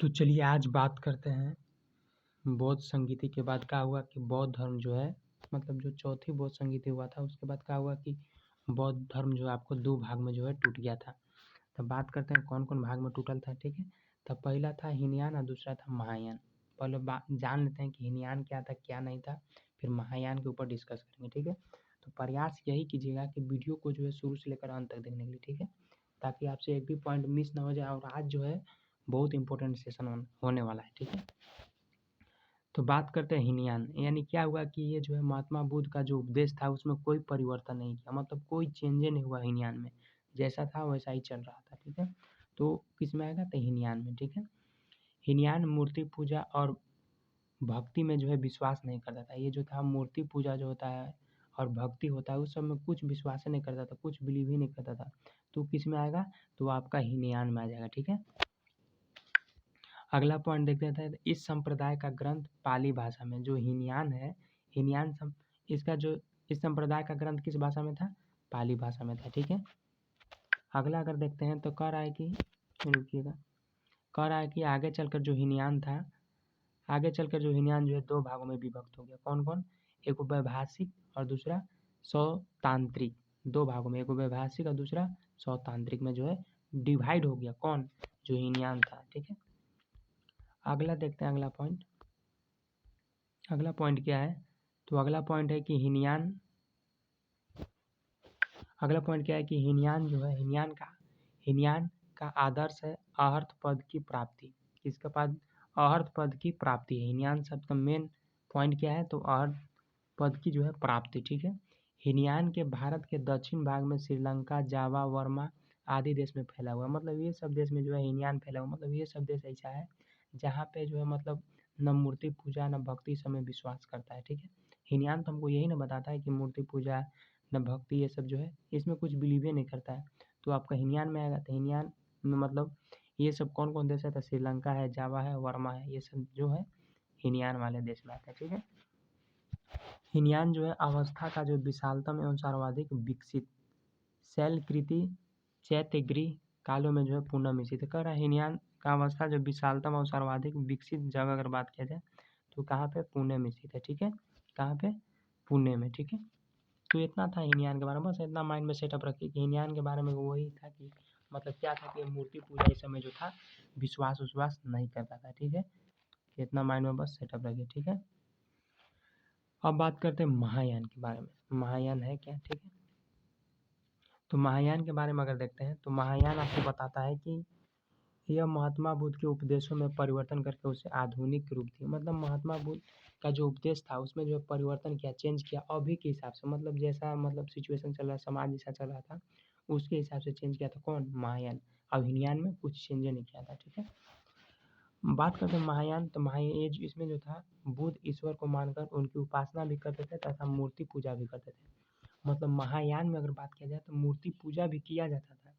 तो चलिए आज बात करते हैं बौद्ध संगीति के बाद क्या हुआ कि बौद्ध धर्म जो है मतलब जो चौथी बौद्ध संगीति हुआ था उसके बाद क्या हुआ कि बौद्ध धर्म जो है आपको दो भाग में जो है टूट गया था। तब बात करते हैं कौन कौन भाग में टूटल था। ठीक है, तब पहला था हीनयान और दूसरा था महायान। पहले जान लेते हैं कि हीनयान क्या था क्या नहीं था, फिर महायान के ऊपर डिस्कस करेंगे। ठीक है, तो प्रयास यही कीजिएगा कि वीडियो को जो है शुरू से लेकर अंत तक देखने के लिए। ठीक है, ताकि आपसे एक भी पॉइंट मिस ना हो जाए और आज जो है बहुत इंपॉर्टेंट सेशन होने वाला है। ठीक है, तो बात करते हैं हीनयान, यानी क्या हुआ कि ये जो है महात्मा बुद्ध का जो उपदेश था उसमें कोई परिवर्तन नहीं किया, मतलब कोई चेंजे नहीं हुआ हीनयान में, जैसा था वैसा ही चल रहा था। ठीक है, तो किस में आएगा, तो हीनयान में। ठीक है, हीनयान मूर्ति पूजा और भक्ति में जो है विश्वास नहीं करता था। ये जो था मूर्ति पूजा जो होता है और भक्ति होता है उस सब में कुछ विश्वास नहीं करता था, कुछ बिलीव ही नहीं करता था। तो किस में आएगा, तो आपका हीनयान में आ जाएगा। ठीक है, अगला पॉइंट देखते हैं। इस संप्रदाय का ग्रंथ पाली भाषा में, जो हीनयान है, इसका जो इस संप्रदाय का ग्रंथ किस भाषा में था, पाली भाषा में था। ठीक है, अगला अगर देखते हैं तो कह रहा है कि रुकिएगा, कह रहा है कि आगे चलकर जो हीनयान था, आगे चलकर जो हीनयान जो है दो भागों में विभक्त हो गया। कौन कौन, एक वैभाषिक और दूसरा सौतांत्रिक। दो भागों में, एक वैभाषिक और दूसरा सौतांत्रिक में जो है डिवाइड हो गया। कौन, जो हीनयान था। ठीक है, अगला देखते हैं। अगला पॉइंट क्या है, तो अगला पॉइंट है कि हीनयान जो है हीनयान का आदर्श है अहर्त पद की प्राप्ति। किसका पद, अहर्त पद की प्राप्ति है। हीनयान शब्द का मेन पॉइंट क्या है, तो अहर्त पद की जो है प्राप्ति। ठीक है, हीनयान के भारत के दक्षिण भाग में श्रीलंका, जावा, वर्मा आदि देश में फैला हुआ, मतलब ये सब देश में जो है हीनयान फैला हुआ, मतलब ये सब देश ऐसा है जहाँ पे जो है मतलब न मूर्ति पूजा न भक्ति सब में विश्वास करता है। ठीक है, हीनयान तो हमको यही ना बताता है कि मूर्ति पूजा न भक्ति ये सब जो है इसमें कुछ बिलीव ही नहीं करता है। तो आपका हीनयान में आएगा। तो हीनयान में मतलब ये सब कौन कौन देश है, तो श्रीलंका है, जावा है, वर्मा है, ये सब जो है हीनयान वाले देश में आता है। ठीक है, हीनयान जो है अवस्था का जो विशालतम एवं सर्वाधिक विकसित शैलकृति चैत्यगृह कालों में जो है पुनः मिश्रित कर रहा है। हीनयान का अवस्था जो विशालतम और सर्वाधिक विकसित जगह अगर बात किया जाए तो कहाँ पे, पुणे में स्थित है। ठीक है, कहाँ पे, पुणे में। ठीक है, तो इतना था हीनयान के बारे में, बस इतना माइंड में सेटअप रखिए कि हीनयान के बारे में वही था कि मतलब क्या था कि मूर्ति पूजा इस समय जो था विश्वास नहीं करता था। ठीक है, इतना माइंड में बस सेटअप रखिए। ठीक है, अब बात करते हैं महायान के बारे में। महायान है क्या। ठीक है, तो महायान के बारे में अगर देखते हैं तो महायान आपको बताता है कि यह महात्मा बुद्ध के उपदेशों में परिवर्तन करके उसे आधुनिक रूप दिया। मतलब महात्मा बुद्ध का जो उपदेश था उसमें जो परिवर्तन किया, चेंज किया अभी के हिसाब से, मतलब जैसा मतलब सिचुएशन चल रहा है, समाज जैसा चल रहा था उसके हिसाब से चेंज किया था। कौन, महायान। अब हीनयान में कुछ चेंज नहीं किया था। ठीक है, बात करते हैं महायान, तो महायान इसमें जो था बुद्ध ईश्वर को मानकर उनकी उपासना भी करते थे तथा मूर्ति पूजा भी करते थे। मतलब महायान में अगर बात किया जाए तो मूर्ति पूजा भी किया जाता था।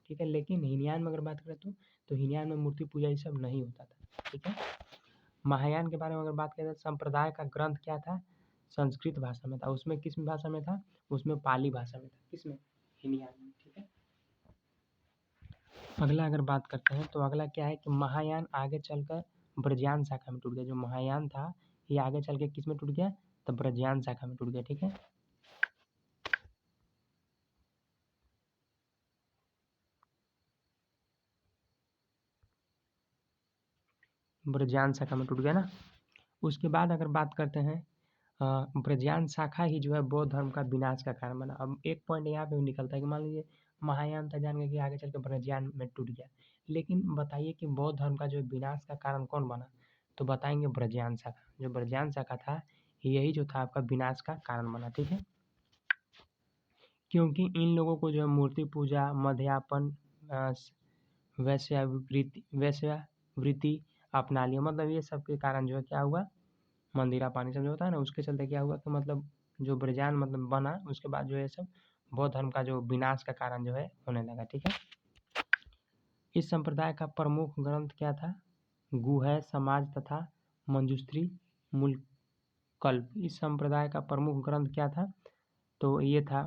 ठीक है, लेकिन हीनयान में अगर बात करें तो हीनयान में मूर्ति पूजा ये सब नहीं होता था। ठीक है, महायान के बारे में अगर बात करें तो संप्रदाय का ग्रंथ क्या था, संस्कृत भाषा में था। उसमें किस भाषा में था, उसमें पाली भाषा में था। किसमें, हीनयान में। ठीक है, अगला अगर बात करते हैं तो अगला क्या है कि महायान आगे चलकर ब्रजयान शाखा में टूट गया। जो महायान था ये आगे चल के किस में टूट गया, तो ब्रजयान शाखा में टूट गया। ठीक है, ब्रजयान शाखा में टूट गया ना। उसके बाद अगर बात करते हैं ब्रजयान शाखा ही जो है बौद्ध धर्म का विनाश का कारण बना। अब एक पॉइंट यहाँ पे भी निकलता है कि मान लीजिए महायान था, जान गए कि आगे चल के ब्रजयान में टूट गया, लेकिन बताइए कि बौद्ध धर्म का जो विनाश का कारण कौन बना, तो बताएंगे ब्रजयान शाखा। जो ब्रजयान शाखा था यही जो था आपका विनाश का कारण बना। ठीक है, क्योंकि इन लोगों को जो है मूर्ति पूजा, मध्यापन, वैश्यावृत्ति अपना लिया। मतलब ये सब के कारण जो है क्या हुआ, मंदिरा पानी सब जो होता है ना, उसके चलते क्या हुआ कि मतलब जो ब्रजयान मतलब बना उसके बाद जो है सब बौद्ध धर्म का जो विनाश का कारण जो है होने लगा। ठीक है, इस संप्रदाय का प्रमुख ग्रंथ क्या था, गुह्य समाज तथा मंजूश्री मूलकल्प। इस संप्रदाय का प्रमुख ग्रंथ क्या था, तो ये था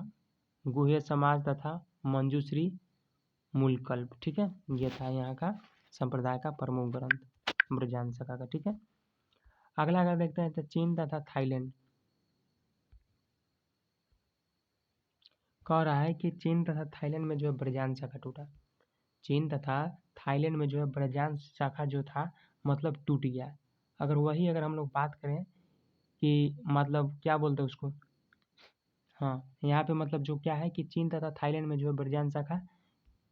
गुह्य समाज तथा मंजूश्री मूलकल्प। ठीक है, ये था यहाँ का संप्रदाय का प्रमुख ग्रंथ। ब्रजांश शाखा का। ठीक है, अगला अगर देखते हैं तो चीन तथा थाईलैंड। कह रहा है कि चीन तथा थाईलैंड में जो है ब्रजांश शाखा टूटा। चीन तथा थाईलैंड में जो है ब्रजांश शाखा जो था मतलब टूट गया। अगर हम लोग बात करें कि मतलब क्या बोलते हैं उसको, हाँ यहाँ पे मतलब जो क्या है कि चीन तथा थाईलैंड में जो है ब्रजांश शाखा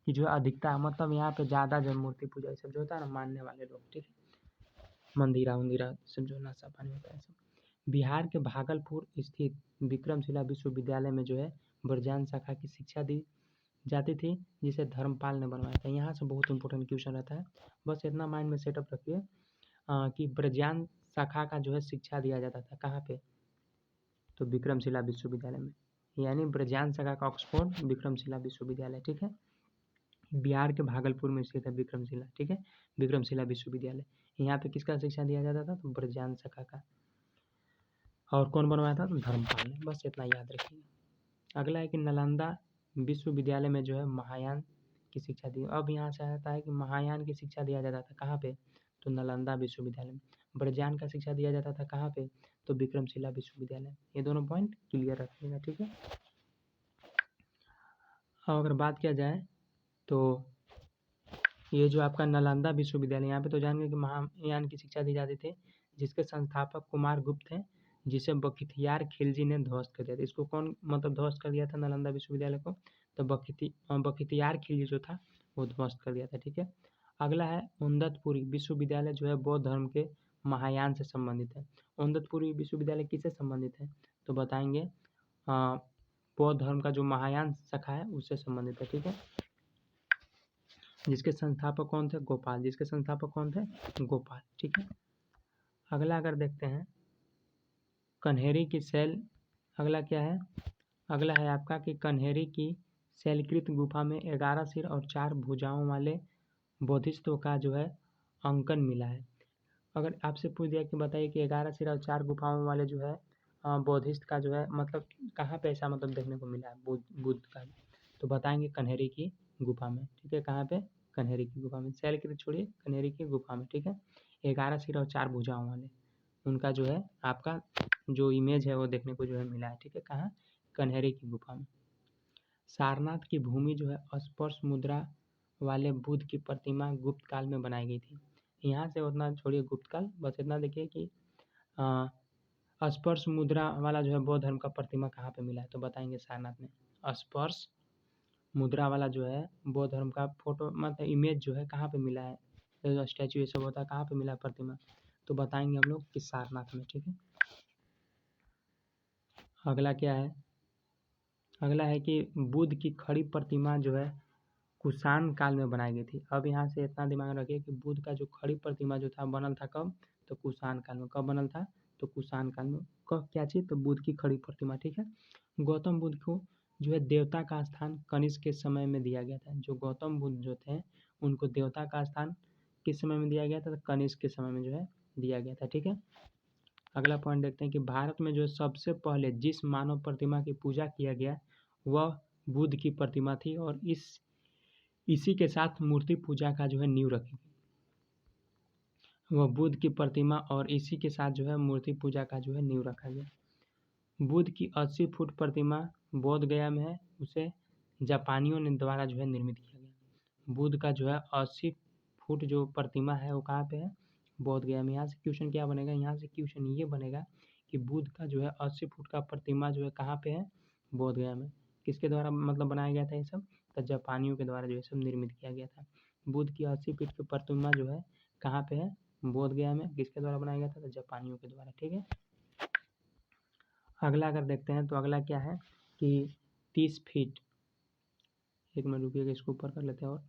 की जो है अधिकता, मतलब यहाँ पे ज़्यादा जो मूर्ति पूजा ये सब जो होता है ना मानने वाले लोग, ठीक है, मंदिरा उंदिरा सब जो नाशा पानी होता है सब। बिहार के भागलपुर स्थित विक्रमशिला विश्वविद्यालय में जो है ब्रजांश शाखा की शिक्षा दी जाती थी, जिसे धर्मपाल ने बनवाया था। यहाँ से बहुत इंपॉर्टेंट क्वेश्चन रहता है, बस इतना माइंड में सेटअप रखिए कि ब्रजांश शाखा का जो है शिक्षा दिया जाता था कहाँ पे, तो विक्रमशिला विश्वविद्यालय में, यानी ब्रजांश शाखा का ऑक्सफोर्ड विक्रमशिला विश्वविद्यालय। ठीक है, बिहार के भागलपुर में स्थित है विक्रमशिला, ठीक है, विक्रमशिला विश्वविद्यालय। यहाँ पे किसका शिक्षा दिया जाता था, तो ब्रजांश शाखा का। और कौन बनवाया था, तो धर्मपाल ने। बस इतना याद रखिए। अगला है कि नालंदा विश्वविद्यालय में जो है महायान की शिक्षा दी। अब यहाँ से आता है कि महायान की शिक्षा दिया जाता था कहाँ पे, तो नालंदा विश्वविद्यालय में। ब्रजान का शिक्षा दिया जाता था कहाँ पे, तो विक्रमशिला विश्वविद्यालय। ये दोनों पॉइंट क्लियर रखिएगा, ठीक है। और अगर बात किया जाए तो ये जो आपका नालंदा विश्वविद्यालय, यहाँ पे तो जान गए कि महायान की शिक्षा दी जाती थी, जिसके संस्थापक कुमार गुप्त थे, जिसे बख्तियार खिलजी ने ध्वस्त कर दिया था। इसको कौन मतलब ध्वस्त कर दिया था नालंदा विश्वविद्यालय को, तो बख्तियार खिलजी जो था वो ध्वस्त कर दिया था। ठीक है, अगला है उदंतपुरी विश्वविद्यालय, जो है बौद्ध धर्म के महायान से संबंधित है। उदंतपुरी विश्वविद्यालय किससे संबंधित है, तो बताएंगे बौद्ध धर्म का जो महायान शाखा है उससे संबंधित है। ठीक है, जिसके संस्थापक कौन थे, गोपाल। जिसके संस्थापक कौन थे, गोपाल। ठीक है, अगला अगर देखते हैं कन्हेरी की शैल, अगला क्या है, अगला है आपका कि कन्हेरी की शैलकृत गुफा में 11 सिर और 4 भुजाओं वाले बोधिसत्व का जो है अंकन मिला है। अगर आपसे पूछ दिया कि बताइए कि 11 सिर और 4 गुफाओं वाले जो है बोधिसत्व का जो है मतलब कहाँ पे ऐसा मतलब देखने को मिला है बुद्ध का, तो बताएंगे कन्हेरी की गुफा में। ठीक है, कहाँ पे, कन्हेरी की गुफा में। शैलकृत छोड़िए, कन्हेरी की गुफा में। ठीक है, 11 सिर और 4 भुजाओं वाले उनका जो है आपका जो इमेज है वो देखने को जो है मिला है। ठीक है, कहाँ, कन्हेरी की गुफा में। सारनाथ की भूमि जो है स्पर्श मुद्रा वाले बुद्ध की प्रतिमा गुप्त काल में बनाई गई थी। यहाँ से उतना छोड़िए गुप्त काल, बस इतना देखिए कि स्पर्श मुद्रा वाला जो है बौद्ध धर्म का प्रतिमा कहाँ पे मिला है, तो बताएंगे सारनाथ में। स्पर्श मुद्रा वाला जो है बौद्ध धर्म का फोटो मतलब इमेज जो है कहाँ पे मिला है, जो स्टैचू ये सब होता है कहाँ पे मिला है प्रतिमा, तो बताएंगे हम लोग कि सारनाथ में। ठीक है, अगला क्या है, अगला है कि बुद्ध की खड़ी प्रतिमा जो है कुषाण काल में बनाई गई थी। अब यहाँ से इतना दिमाग में रखिए कि बुद्ध का जो खड़ी प्रतिमा जो था बनल था कब, तो कुषाण काल में। कब बनल था, तो कुषाण काल में। कब, क्या चीज़, तो बुद्ध की खड़ी प्रतिमा। ठीक है, गौतम बुद्ध को जो है देवता का स्थान कनिष्क के समय में दिया गया था। जो गौतम बुद्ध जो थे उनको देवता का स्थान किस समय में दिया गया था, तो कनिष्क के समय में जो है दिया गया था। ठीक है, अगला पॉइंट देखते हैं कि भारत में जो सबसे पहले जिस मानव प्रतिमा की पूजा किया गया वह बुद्ध की प्रतिमा थी, और इसी के साथ मूर्ति पूजा का जो है नींव रखी गई। वह बुद्ध की प्रतिमा और इसी के साथ जो है मूर्ति पूजा का जो है नींव रखा गया। बुद्ध की 80 फुट प्रतिमा बोध गया में है, उसे जापानियों ने द्वारा जो है निर्मित किया गया। बुद्ध का जो है 80 फुट जो प्रतिमा है वो कहाँ पे है, बोध गया में। यहाँ से क्वेश्चन क्या बनेगा, यहाँ से क्वेश्चन ये बनेगा कि बुद्ध का जो है 80 फुट का प्रतिमा जो है कहाँ पे है, बोध गया में। किसके द्वारा मतलब बनाया गया था ये सब, तो जापानियों के द्वारा जो है सब निर्मित किया गया था। बुद्ध की 80 फीट की प्रतिमा जो है कहाँ पे है, बोध गया में। किसके द्वारा बनाया गया था, तो जापानियों के द्वारा। ठीक है, अगला अगर देखते हैं तो अगला क्या है कि 30 फीट, एक मिनट रुकिएगा इसको ऊपर कर लेते हैं। और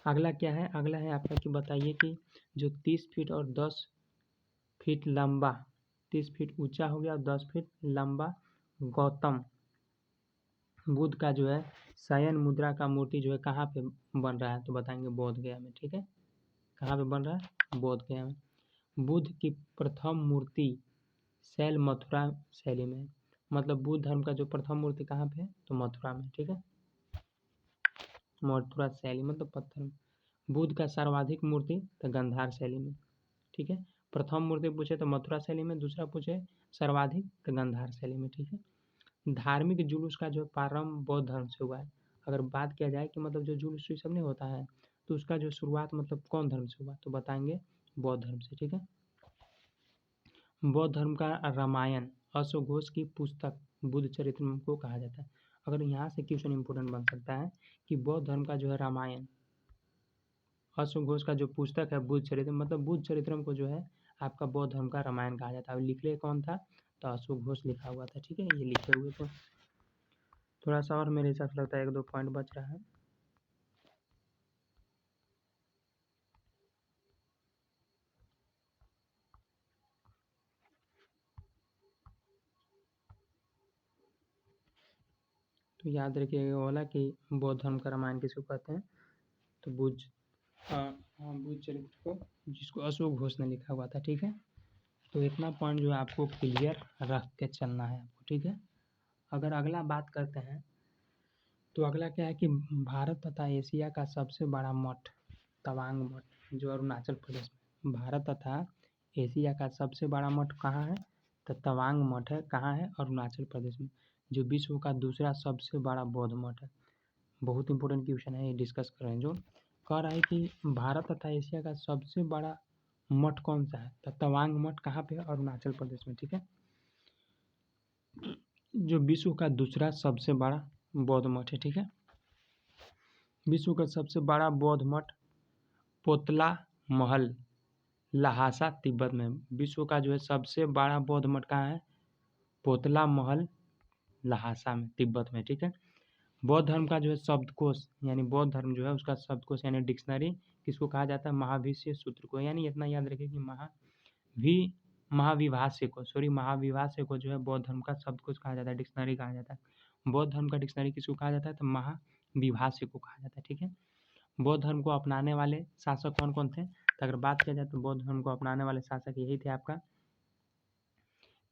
अगला क्या है, अगला है आपका कि बताइए कि जो 30 फीट और 10 फीट लंबा, 30 फीट ऊंचा हो गया और 10 फीट लंबा गौतम बुद्ध का जो है शयन मुद्रा का मूर्ति जो है कहाँ पे बन रहा है, तो बताएंगे बोध गया में। ठीक है, कहाँ पे बन रहा है, बोध गया में। बुद्ध की प्रथम मूर्ति शैल मथुरा शैली में, मतलब बुद्ध धर्म का जो प्रथम मूर्ति कहाँ पे है, तो मथुरा में। ठीक है, मथुरा शैली मतलब पत्थर में। बुद्ध का सर्वाधिक मूर्ति तो गांधार शैली में, ठीक है। प्रथम मूर्ति पूछे तो मथुरा शैली में, दूसरा पूछे सर्वाधिक तो गांधार शैली में, ठीक है। धार्मिक जुलूस का जो प्रारंभ बौद्ध धर्म से हुआ है। अगर बात किया जाए कि मतलब जो जुलूस ये सब नहीं होता है तो उसका जो शुरुआत मतलब कौन धर्म से हुआ, तो बताएंगे बौद्ध धर्म से, ठीक है। बौद्ध धर्म का रामायण अश्वघोष की पुस्तक बुद्ध चरित्र को कहा जाता है। अगर यहाँ से क्वेश्चन इंपोर्टेंट बन सकता है कि बौद्ध धर्म का जो है रामायण अश्वघोष का जो पुस्तक है बुद्ध चरित्र, मतलब बुद्ध चरित्रम को जो है आपका बौद्ध धर्म का रामायण कहा जाता है। और लिख ले कौन था, तो अश्वघोष लिखा हुआ था, ठीक है। ये लिखे हुए तो थोड़ा सा और मेरे हिसाब से लगता है 1-2 पॉइंट बच रहा है। तो याद रखिएगा वाला कि बौद्ध धर्म का रामायण किसको कहते हैं, तो बुद्ध चरित्र को, जिसको अश्वघोष ने लिखा हुआ था, ठीक है। तो इतना पॉइंट जो है आपको क्लियर रख के चलना है आपको, ठीक है। अगर अगला बात करते हैं तो अगला क्या है कि भारत तथा एशिया का सबसे बड़ा मठ तवांग मठ जो अरुणाचल प्रदेश में, भारत तथा एशिया का सबसे बड़ा मठ कहाँ है, तो तवांग मठ है, कहाँ है, अरुणाचल प्रदेश में, जो विश्व का दूसरा सबसे बड़ा बौद्ध मठ है। बहुत इंपॉर्टेंट क्वेश्चन है, ये डिस्कस कर रहे हैं। जो कह रहा है कि भारत तथा एशिया का सबसे बड़ा मठ कौन सा है, तो तवांग मठ कहाँ पे है, अरुणाचल प्रदेश में, ठीक है। जो विश्व का दूसरा सबसे बड़ा बौद्ध मठ है, ठीक है। विश्व का सबसे बड़ा बौद्ध मठ पोतला महल लहासा तिब्बत में। विश्व का जो है सबसे बड़ा बौद्ध मठ कहाँ है, पोतला महल लहासा में, तिब्बत में, ठीक है। बौद्ध धर्म का जो है शब्दकोश, यानी बौद्ध धर्म जो है उसका शब्दकोश यानी डिक्शनरी किसको कहा जाता है, महावीर सूत्र को। यानी इतना याद रखिए कि महाविभाष्य को जो है बौद्ध धर्म का शब्दकोश कहा जाता है, डिक्शनरी कहा जाता है। बौद्ध धर्म का डिक्शनरी किसको कहा जाता है, तो महाविभाष्य को कहा जाता है, ठीक है। बौद्ध धर्म को अपनाने वाले शासक कौन कौन थे, तो अगर बात किया जाए तो बौद्ध धर्म को अपनाने वाले शासक यही थे आपका,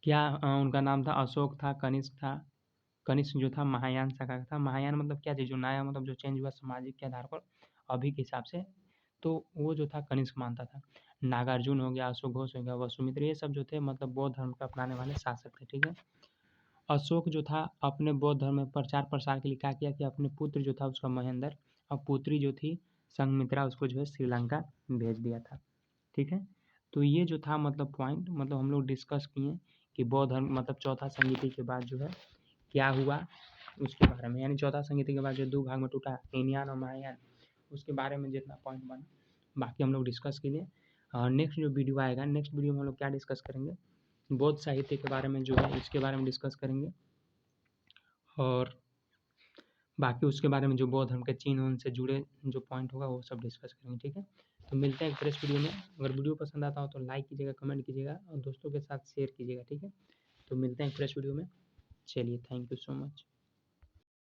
क्या उनका नाम था, अशोक था, कनिष्क था। कनिष्क जो था महायान शाखा का था। महायान मतलब क्या चीज़, जो नया मतलब जो चेंज हुआ सामाजिक के आधार पर अभी के हिसाब से, तो वो जो था कनिष्क मानता था। नागार्जुन हो गया, अश्वघोष हो गया, वसुमित्र, ये सब जो थे मतलब बौद्ध धर्म को अपनाने वाले शासक थे, ठीक है। अशोक जो था अपने बौद्ध धर्म में प्रचार प्रसार के लिए क्या किया कि अपने पुत्र जो था उसका महेंद्र और पुत्री जो थी संघमित्रा उसको जो है श्रीलंका भेज दिया था, ठीक है। तो ये जो था मतलब पॉइंट मतलब हम लोग डिस्कस किए कि बौद्ध धर्म मतलब चौथा संगीति के बाद जो है क्या हुआ उसके बारे में, यानी चौथा संगीति के बाद जो 2 भाग में टूटा हीनयान और महायान, उसके बारे में जितना पॉइंट बना बाकी हम लोग डिस्कस किए। नेक्स्ट जो वीडियो आएगा, नेक्स्ट वीडियो में हम लोग क्या डिस्कस करेंगे, बौद्ध साहित्य के बारे में जो है इसके बारे में डिस्कस करेंगे, और बाकी उसके बारे में जो बौद्ध धर्म के चिन्ह उनसे जुड़े जो पॉइंट होगा वो सब डिस्कस करेंगे, ठीक है। तो मिलते हैं एक फ्रेश वीडियो में। अगर वीडियो पसंद आता हो तो लाइक कीजिएगा, कमेंट कीजिएगा और दोस्तों के साथ शेयर कीजिएगा, ठीक है। तो मिलते हैं एक फ्रेश वीडियो में। चलिए, थैंक यू सो मच।